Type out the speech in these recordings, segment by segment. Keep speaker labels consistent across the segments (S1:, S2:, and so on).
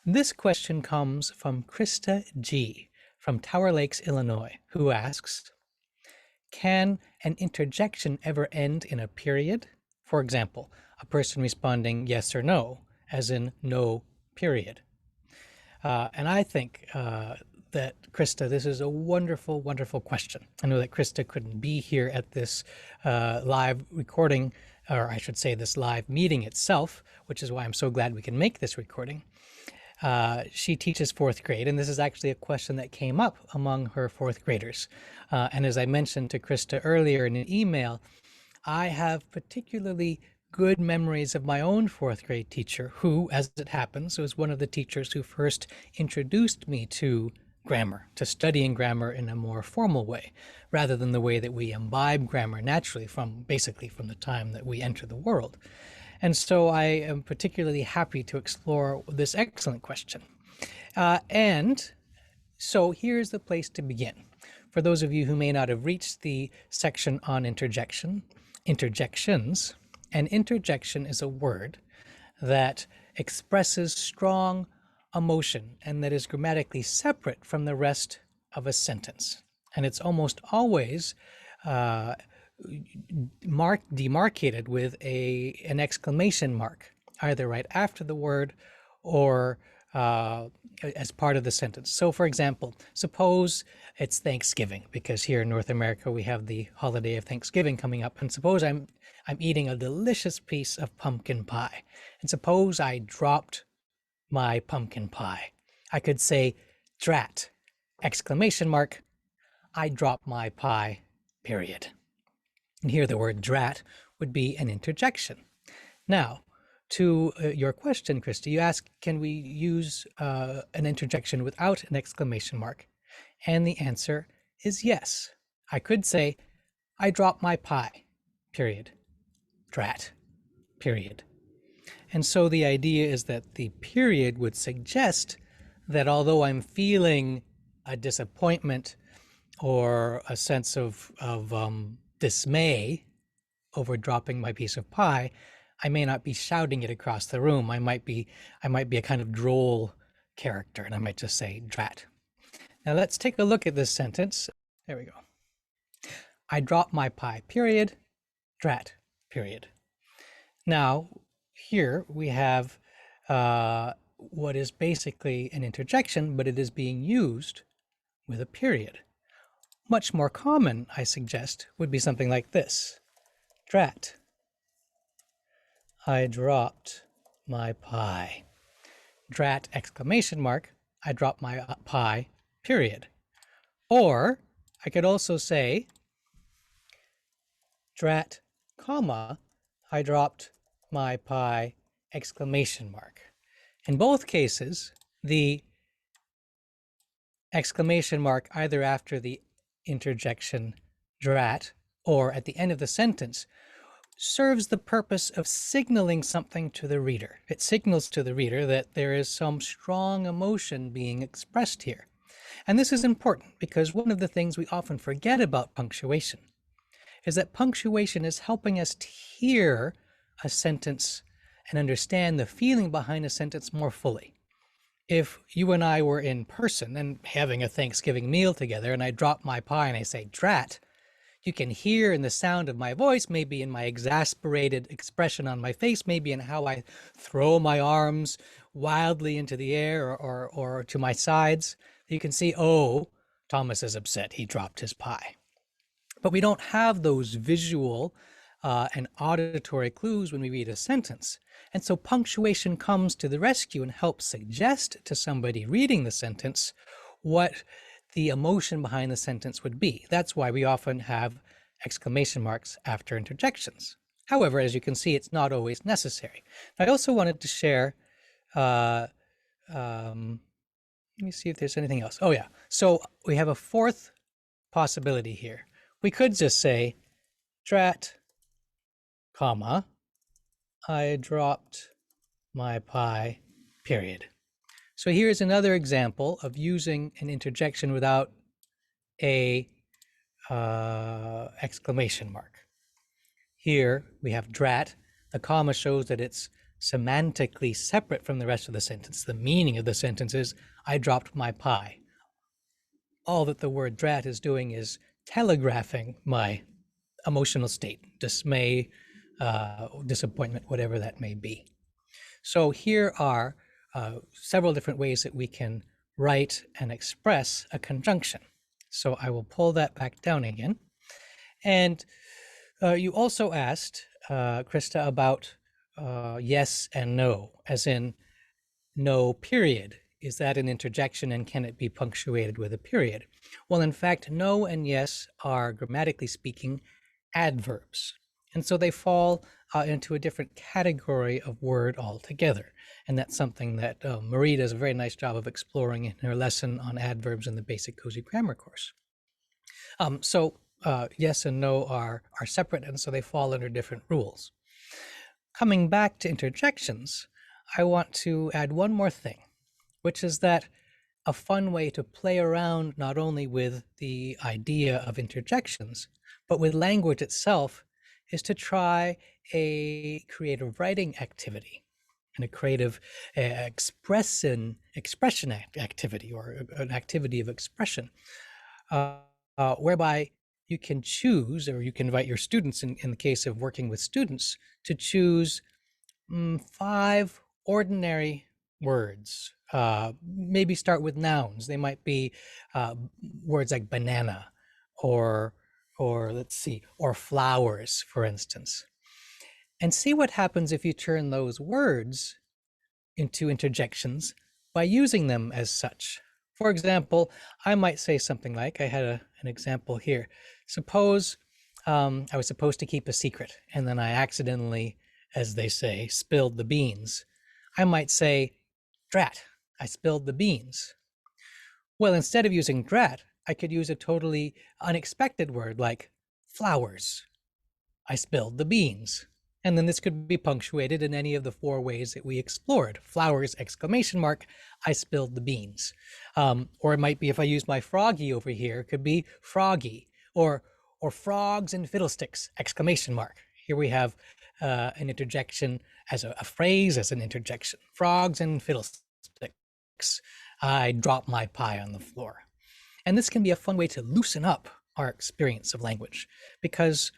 S1: This question comes from Krista G. from Tower Lakes, Illinois, who asks, can an interjection ever end in a period? For example, a person responding yes or no, as in no period. And I think that, Krista, this is a wonderful, wonderful question. I know that Krista couldn't be here at this live recording, or I should say this live meeting itself, which is why I'm so glad we can make this recording. She teaches fourth grade, and this is actually a question that came up among her fourth graders. And as I mentioned to Krista earlier in an email, I have particularly good memories of my own fourth grade teacher, who, as it happens, was one of the teachers who first introduced me to grammar, to studying grammar in a more formal way, rather than the way that we imbibe grammar naturally basically from the time that we enter the world. And so I am particularly happy to explore this excellent question. And so here's the place to begin. For those of you who may not have reached the section on interjections, an interjection is a word that expresses strong emotion and that is grammatically separate from the rest of a sentence. And it's almost always demarcated with an exclamation mark, either right after the word or as part of the sentence. So for example, suppose it's Thanksgiving, because here in North America we have the holiday of Thanksgiving coming up, and suppose I'm eating a delicious piece of pumpkin pie, and suppose I dropped my pumpkin pie. I could say, drat, exclamation mark, I dropped my pie, period. And here the word drat would be an interjection. Now, to your question, Christy, you ask, can we use an interjection without an exclamation mark? And the answer is yes. I could say, I dropped my pie, period. Drat, period. And so the idea is that the period would suggest that although I'm feeling a disappointment or a sense of dismay over dropping my piece of pie, I may not be shouting it across the room. I might be a kind of droll character, and I might just say drat. Now let's take a look at this sentence. There we go. I dropped my pie, period. Drat, period. Now here we have what is basically an interjection, but it is being used with a period. Much more common, I suggest, would be something like this. Drat, I dropped my pie. Drat, exclamation mark, I dropped my pie, period. Or I could also say, drat, comma, I dropped my pie, exclamation mark. In both cases, the exclamation mark either after the interjection drat or at the end of the sentence serves the purpose of signaling something to the reader. It signals to the reader that there is some strong emotion being expressed here. And this is important because one of the things we often forget about punctuation is that punctuation is helping us to hear a sentence and understand the feeling behind a sentence more fully. If you and I were in person and having a Thanksgiving meal together and I drop my pie and I say drat, you can hear in the sound of my voice, maybe in my exasperated expression on my face, maybe in how I throw my arms wildly into the air or to my sides. You can see, oh, Thomas is upset, he dropped his pie. But we don't have those visual and auditory clues when we read a sentence. And so punctuation comes to the rescue and helps suggest to somebody reading the sentence what the emotion behind the sentence would be. That's why we often have exclamation marks after interjections. However, as you can see, it's not always necessary. I also wanted to share, let me see if there's anything else. Oh yeah, so we have a fourth possibility here. We could just say, drat, comma, I dropped my pie, period. So here's another example of using an interjection without a exclamation mark. Here we have drat. The comma shows that it's semantically separate from the rest of the sentence. The meaning of the sentence is, I dropped my pie. All that the word drat is doing is telegraphing my emotional state, dismay, disappointment, whatever that may be. So here are several different ways that we can write and express a conjunction. So I will pull that back down again. And you also asked, Krista, about yes and no, as in no period. Is that an interjection and can it be punctuated with a period? Well, in fact, no and yes are, grammatically speaking, adverbs. And so they fall into a different category of word altogether. And that's something that Marie does a very nice job of exploring in her lesson on adverbs in the Basic Cozy Grammar course. So yes and no are separate, and so they fall under different rules. Coming back to interjections, I want to add one more thing, which is that a fun way to play around not only with the idea of interjections, but with language itself, is to try a creative writing activity and a creative expression activity, or an activity of expression, whereby you can choose, or you can invite your students, in the case of working with students, to choose 5 ordinary words. Maybe start with nouns. They might be words like banana, or let's see, or flowers, for instance. And see what happens if you turn those words into interjections by using them as such. For example, I might say something like, I had an example here. Suppose I was supposed to keep a secret, and then I accidentally, as they say, spilled the beans. I might say, drat, I spilled the beans. Well, instead of using drat, I could use a totally unexpected word like flowers. I spilled the beans. And then this could be punctuated in any of the 4 ways that we explored. Flowers, exclamation mark, I spilled the beans. Or it might be, if I use my froggy over here, it could be froggy, or frogs and fiddlesticks, exclamation mark. Here we have an interjection as a phrase, as an interjection. Frogs and fiddlesticks, I dropped my pie on the floor. And this can be a fun way to loosen up our experience of language, because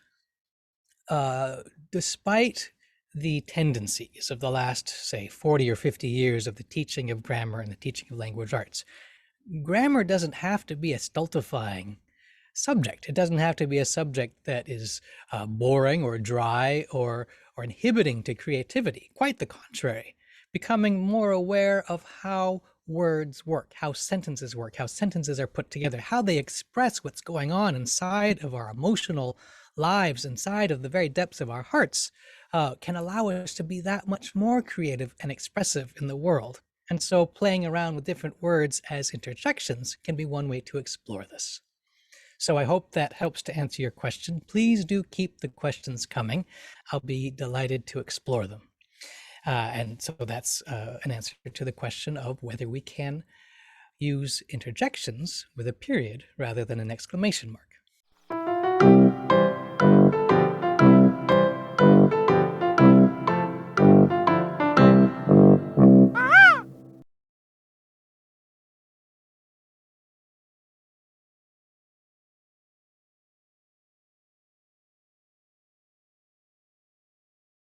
S1: despite the tendencies of the last, say, 40 or 50 years of the teaching of grammar and the teaching of language arts, grammar doesn't have to be a stultifying subject. It doesn't have to be a subject that is boring or dry or inhibiting to creativity. Quite the contrary. Becoming more aware of how words work, how sentences work, how sentences are put together, how they express what's going on inside of our emotional lives, inside of the very depths of our hearts, can allow us to be that much more creative and expressive in the world. And so playing around with different words as interjections can be one way to explore this. So I hope that helps to answer your question. Please do keep the questions coming. I'll be delighted to explore them. And so that's an answer to the question of whether we can use interjections with a period rather than an exclamation mark.